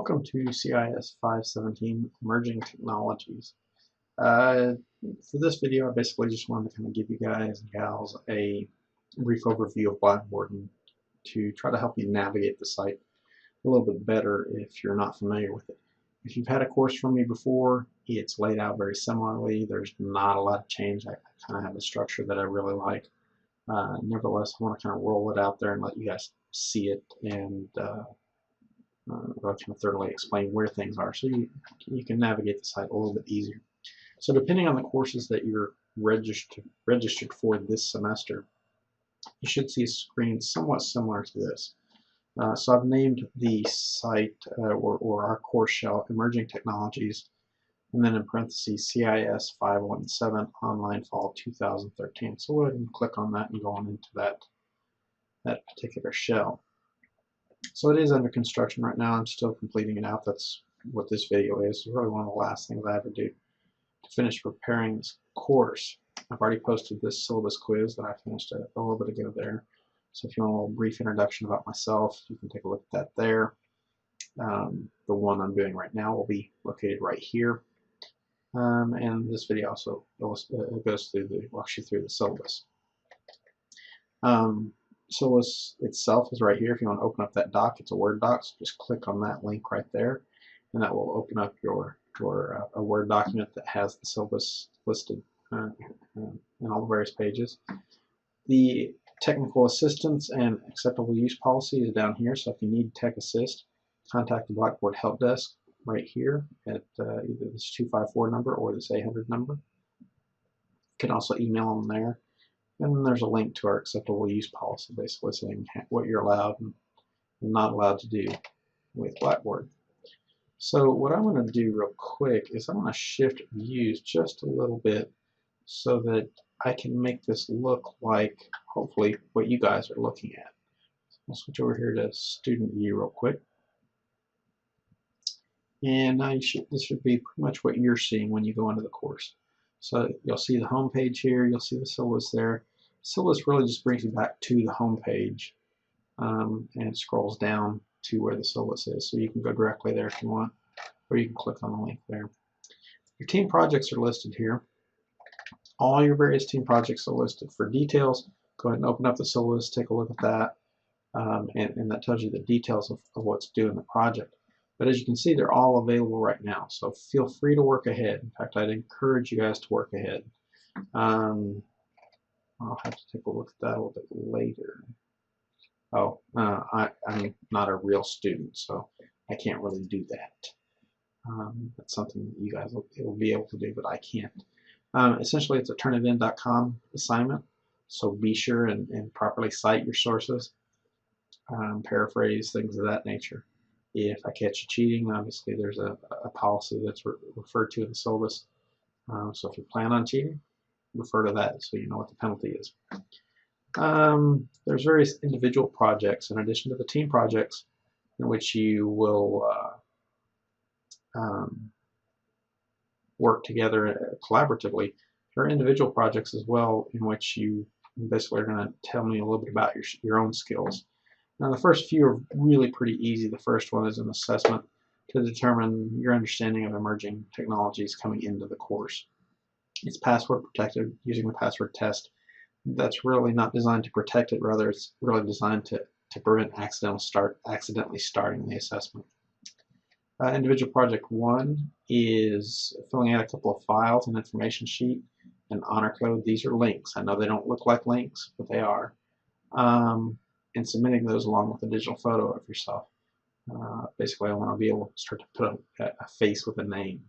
Welcome to CIS 517 Emerging Technologies. For this video, I basically just wanted to kind of give you guys and gals a brief overview of Blackboard and to try to help you navigate the site a little bit better if you're not familiar with it. If you've had a course from me before, it's laid out very similarly. There's not a lot of change. I kind of have a structure that I really like. Nevertheless, I want to kind of roll it out there and let you guys see it and kind of thoroughly explain where things are so you can navigate the site a little bit easier. So depending on the courses that you're registered for this semester, you should see a screen somewhat similar to this. So I've named the site or our course shell Emerging Technologies, and then in parentheses CIS 517 Online Fall 2013. So go ahead and click on that and go on into that particular shell. So it is under construction right now. I'm still completing it out. That's what this video is. It's really one of the last things I ever do to finish preparing this course. I've already posted this syllabus quiz that I finished a little bit ago there. So if you want a little brief introduction about myself, you can take a look at that there. The one I'm doing right now will be located right here. And this video also walks you through the syllabus. Syllabus itself is right here. If you want to open up that doc, it's a Word doc, so just click on that link right there, and that will open up a Word document that has the syllabus listed in all the various pages. The technical assistance and acceptable use policy is down here, so if you need tech assist, contact the Blackboard help desk right here at either this 254 number or this 800 number. You can also email them there. And then there's a link to our acceptable use policy, basically saying what you're allowed and not allowed to do with Blackboard. So what I'm going to do real quick is I'm going to shift views just a little bit so that I can make this look like, hopefully, what you guys are looking at. I'll switch over here to student view real quick. And this should be pretty much what you're seeing when you go into the course. So you'll see the home page here, you'll see the syllabus there. Syllabus really just brings you back to the home page, and it scrolls down to where the syllabus is. So you can go directly there if you want, or you can click on the link there. Your team projects are listed here. All your various team projects are listed. For details, go ahead and open up the syllabus, take a look at that, and that tells you the details of what's due in the project. But as you can see, they're all available right now, so feel free to work ahead. In fact, I'd encourage you guys to work ahead. I'll have to take a look at that a little bit later. Oh, I'm not a real student, so I can't really do that. That's something that you guys will be able to do, but I can't. Essentially, it's a turnitin.com assignment, so be sure and properly cite your sources, paraphrase, things of that nature. If I catch you cheating, obviously there's a policy that's referred to in the syllabus. So if you plan on cheating, refer to that so you know what the penalty is. There's various individual projects in addition to the team projects in which you will work together collaboratively. There are individual projects as well in which you basically are going to tell me a little bit about your own skills. Now the first few are really pretty easy. The first one is an assessment to determine your understanding of emerging technologies coming into the course. It's password protected using the password test. That's really not designed to protect it, rather it's really designed to prevent accidentally starting the assessment. Individual project 1 is filling out a couple of files, an information sheet, an honor code. These are links. I know they don't look like links, but they are. And submitting those along with a digital photo of yourself. Basically, I want to be able to start to put a face with a name.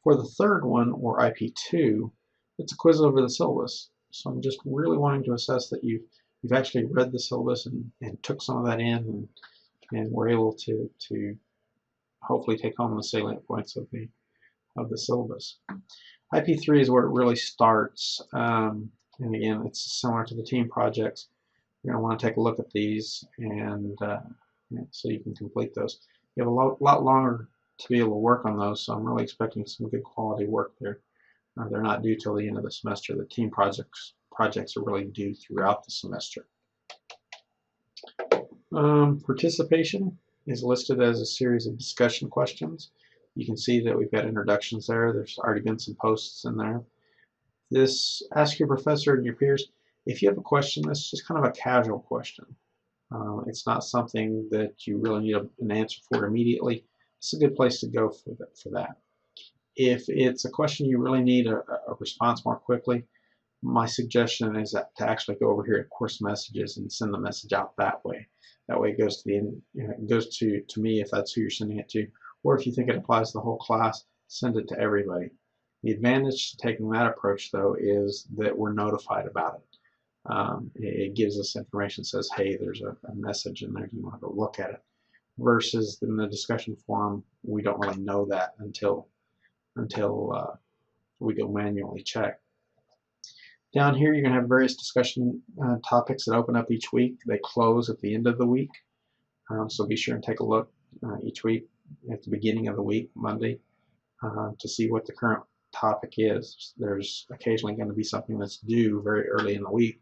For the third one, or IP2, it's a quiz over the syllabus. So I'm just really wanting to assess that you've actually read the syllabus and took some of that in and were able to hopefully take home the salient points of the syllabus. IP3 is where it really starts. And again, it's similar to the team projects. You're going to want to take a look at these and so you can complete those. You have a lot longer to be able to work on those, so I'm really expecting some good quality work there. They're not due till the end of the semester. The team projects are really due throughout the semester. Participation. is listed as a series of discussion questions. You can see that we've got introductions there. There's already been some posts in there. This ask your professor and your peers. If you have a question, this is just kind of a casual question. It's not something that you really need an answer for immediately. It's a good place to go for that. If it's a question you really need a response more quickly, my suggestion is that to actually go over here to course messages and send the message out that way. That way it goes to it goes to me if that's who you're sending it to, or if you think it applies to the whole class, send it to everybody. The advantage to taking that approach, though, is that we're notified about it. It gives us information, says, hey, there's a message in there, do you want to go look at it? Versus in the discussion forum, we don't really know that until we go manually check. Down here, you're going to have various discussion topics that open up each week. They close at the end of the week, so be sure and take a look each week at the beginning of the week, Monday, to see what the current topic is. There's occasionally going to be something that's due very early in the week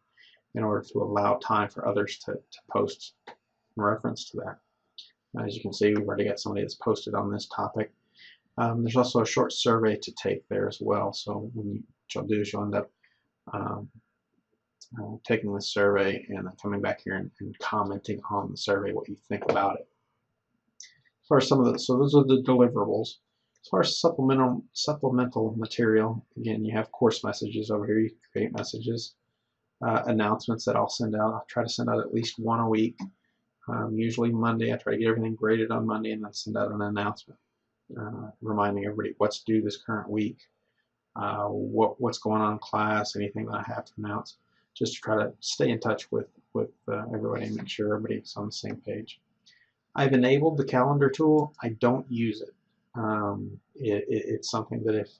in order to allow time for others to post in reference to that. As you can see, we've already got somebody that's posted on this topic. There's also a short survey to take there as well, so what you'll do is you'll end up taking the survey and then coming back here and commenting on the survey what you think about it. As far as so those are the deliverables. As far as supplemental material, again, you have course messages over here. You can create messages, announcements that I'll send out. I'll try to send out at least one a week. Usually Monday, I try to get everything graded on Monday and then send out an announcement reminding everybody what's due this current week, what's going on in class, anything that I have to announce, just to try to stay in touch with everybody and make sure everybody's on the same page. I've enabled the calendar tool. I don't use it. It's something that if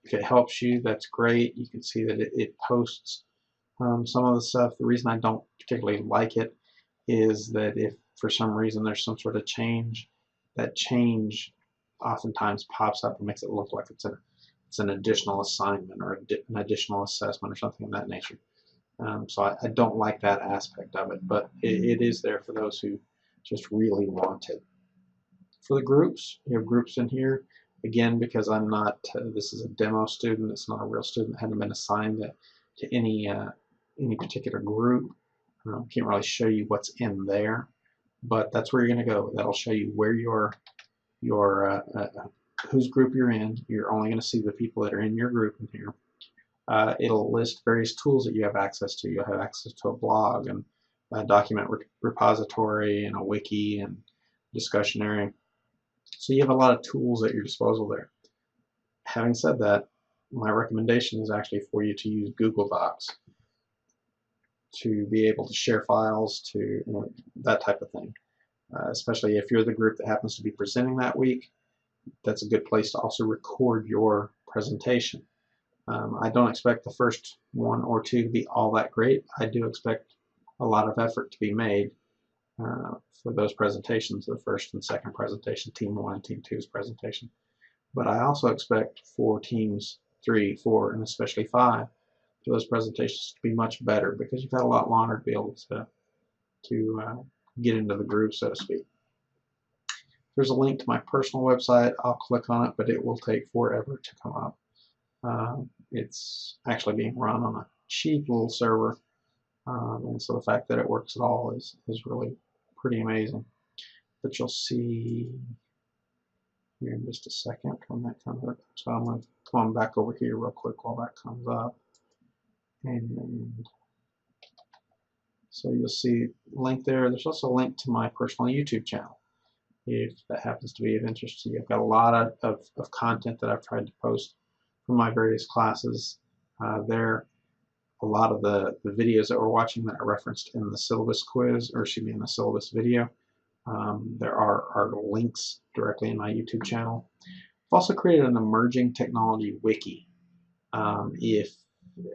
it helps you, that's great. You can see that it posts some of the stuff. The reason I don't particularly like it is that if for some reason there's some sort of change, that change oftentimes pops up and makes it look like it's an additional assignment or an additional assessment or something of that nature. So I don't like that aspect of it, but it is there for those who just really want it. For the groups, you have groups in here. Again, because I'm not, this is a demo student, it's not a real student, I haven't been assigned to any particular group. Can't really show you what's in there, but that's where you're going to go. That'll show you where whose group you're in. You're only going to see the people that are in your group in here. It'll list various tools that you have access to. You'll have access to a blog and a document repository and a wiki and discussionary. So you have a lot of tools at your disposal there. Having said that, my recommendation is actually for you to use Google Docs to be able to share files, to that type of thing. Especially if you're the group that happens to be presenting that week, that's a good place to also record your presentation. I don't expect the first one or two to be all that great. I do expect a lot of effort to be made for those presentations, the first and second presentation, Team 1 and Team 2's presentation. But I also expect for Teams 3, 4, and especially 5, for those presentations to be much better because you've had a lot longer to be able to get into the groove, so to speak. There's a link to my personal website. I'll click on it, but it will take forever to come up. It's actually being run on a cheap little server, and so the fact that it works at all is really pretty amazing. But you'll see here in just a second when that comes up. So I'm going to come on back over here real quick while that comes up. And so you'll see a link there. There's also a link to my personal YouTube channel if that happens to be of interest to you. I've got a lot of content that I've tried to post from my various classes there. A lot of the videos that we're watching that are referenced in the syllabus quiz, or excuse me, in the syllabus video, there are links directly in my YouTube channel. I've also created an emerging technology wiki. If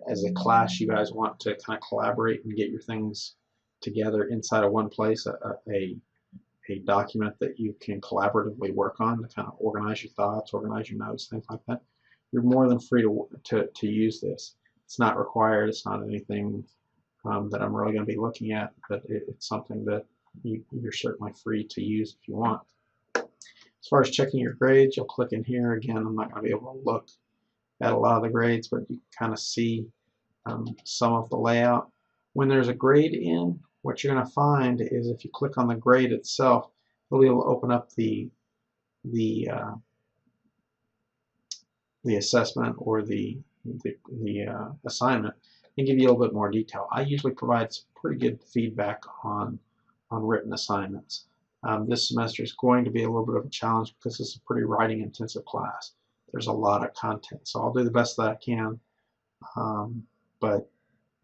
as a class you guys want to kind of collaborate and get your things together inside of one place, a document that you can collaboratively work on to kind of organize your thoughts, organize your notes, things like that, you're more than free to use this. It's not required. It's not anything that I'm really going to be looking at, but it's something that you're certainly free to use if you want. As far as checking your grades, you'll click in here. Again, I'm not going to be able to look at a lot of the grades, but you can kind of see some of the layout. When there's a grade in, what you're going to find is if you click on the grade itself, you'll be able to open up the assessment or the assignment and give you a little bit more detail. I usually provide some pretty good feedback on written assignments. This semester is going to be a little bit of a challenge because it's a pretty writing intensive class. There's a lot of content, so I'll do the best that I can, but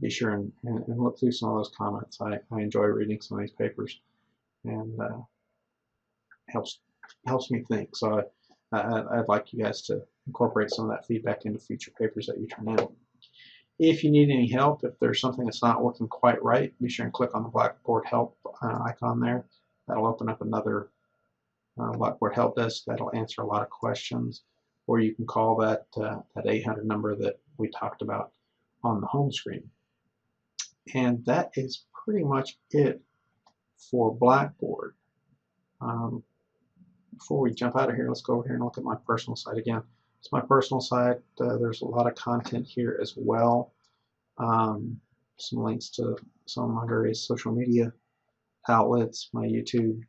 be sure and look through some of those comments. I enjoy reading some of these papers, and helps me think. So I'd like you guys to incorporate some of that feedback into future papers that you turn in. If you need any help, if there's something that's not working quite right, be sure and click on the Blackboard help icon there. That'll open up another Blackboard help desk that'll answer a lot of questions, or you can call that 800 number that we talked about on the home screen. And that is pretty much it for Blackboard. Before we jump out of here, let's go over here and look at my personal site again. It's my personal site. There's a lot of content here as well. Some links to some of my various social media outlets, my YouTube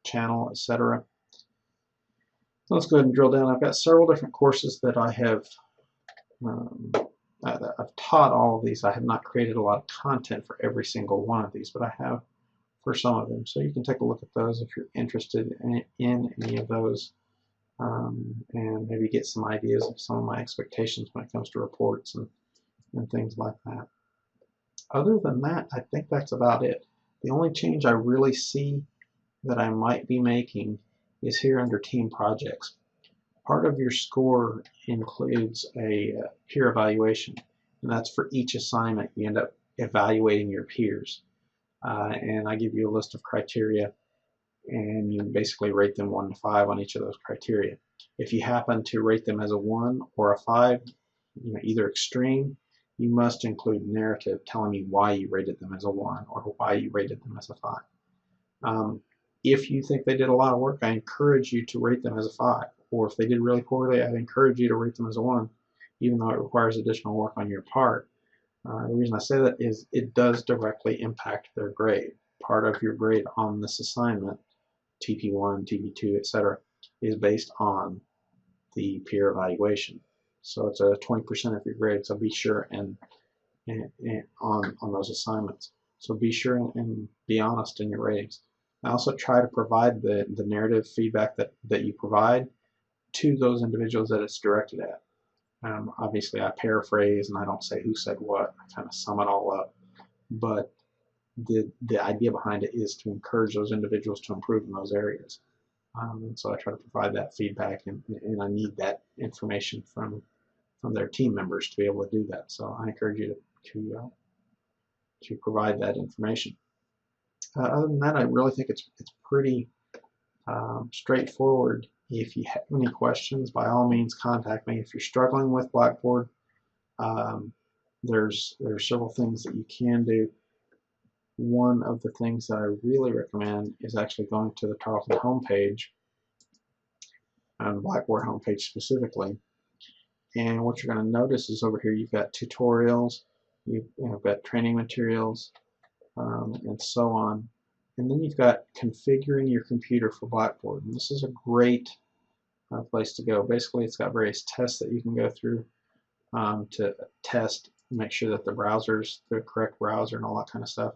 channel, etc. So let's go ahead and drill down. I've got several different courses that I have I've taught all of these. I have not created a lot of content for every single one of these, but I have for some of them. So you can take a look at those if you're interested in any of those, and maybe get some ideas of some of my expectations when it comes to reports and things like that. Other than that, I think that's about it. The only change I really see that I might be making is here under team projects. Part of your score includes a peer evaluation, and that's for each assignment. You end up evaluating your peers. And I give you a list of criteria, and you basically rate them 1 to 5 on each of those criteria. If you happen to rate them as a 1 or a 5, either extreme, you must include narrative telling me why you rated them as a 1 or why you rated them as a 5. If you think they did a lot of work, I encourage you to rate them as a 5. Or if they did really poorly, I'd encourage you to rate them as a 1, even though it requires additional work on your part. The reason I say that is it does directly impact their grade. Part of your grade on this assignment, TP1, TP2, etc., is based on the peer evaluation. So it's a 20% of your grade, so be sure and on those assignments. So be sure and be honest in your ratings. I also try to provide the narrative feedback that you provide to those individuals that it's directed at. Obviously, I paraphrase and I don't say who said what. I kind of sum it all up. But the idea behind it is to encourage those individuals to improve in those areas. And so I try to provide that feedback, and I need that information from their team members to be able to do that. So I encourage you to provide that information. Other than that, I really think it's pretty straightforward. If you have any questions, by all means contact me. If you're struggling with Blackboard, there's several things that you can do. One of the things that I really recommend is actually going to the Tarleton homepage, the Blackboard homepage specifically. And what you're going to notice is over here you've got tutorials, you've got training materials, and so on. And then you've got configuring your computer for Blackboard. And this is a great place to go. Basically, it's got various tests that you can go through to test, make sure that the browser's the correct browser and all that kind of stuff.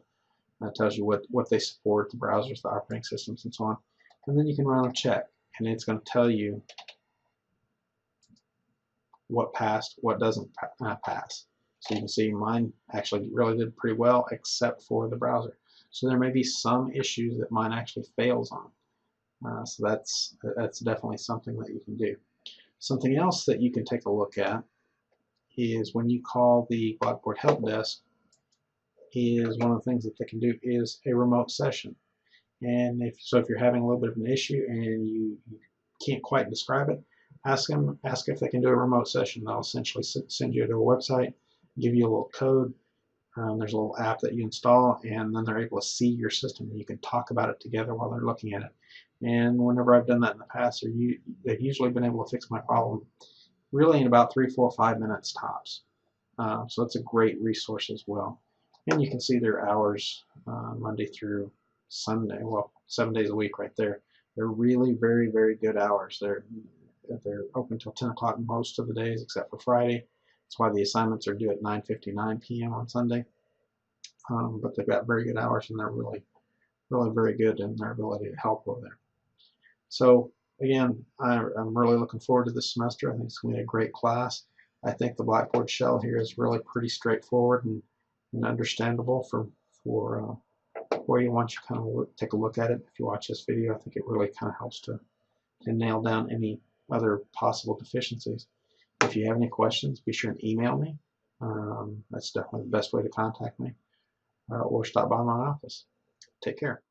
That tells you what they support, the browsers, the operating systems, and so on. And then you can run a check, and it's going to tell you what passed, what doesn't pass. So you can see mine actually really did pretty well, except for the browser. So there may be some issues that mine actually fails on. So that's definitely something that you can do. Something else that you can take a look at is when you call the Blackboard help desk, is one of the things that they can do is a remote session. And if you're having a little bit of an issue and you can't quite describe it, ask if they can do a remote session. They'll essentially send you to a website, give you a little code, There's a little app that you install, and then they're able to see your system, and you can talk about it together while they're looking at it. And whenever I've done that in the past, they've usually been able to fix my problem really in about 3, 4, 5 minutes tops. So it's a great resource as well. And you can see their hours Monday through Sunday, well, 7 days a week right there. They're really very, very good hours. They're open till 10 o'clock most of the days except for Friday. That's why the assignments are due at 9:59 p.m. on Sunday. But they've got very good hours, and they're really, really very good in their ability to help over there. So again, I'm really looking forward to this semester. I think it's going to be a great class. I think the Blackboard shell here is really pretty straightforward and understandable for you once you kind of take a look at it. If you watch this video, I think it really kind of helps to nail down any other possible deficiencies. If you have any questions, be sure and email me. That's definitely the best way to contact me, or stop by my office. Take care.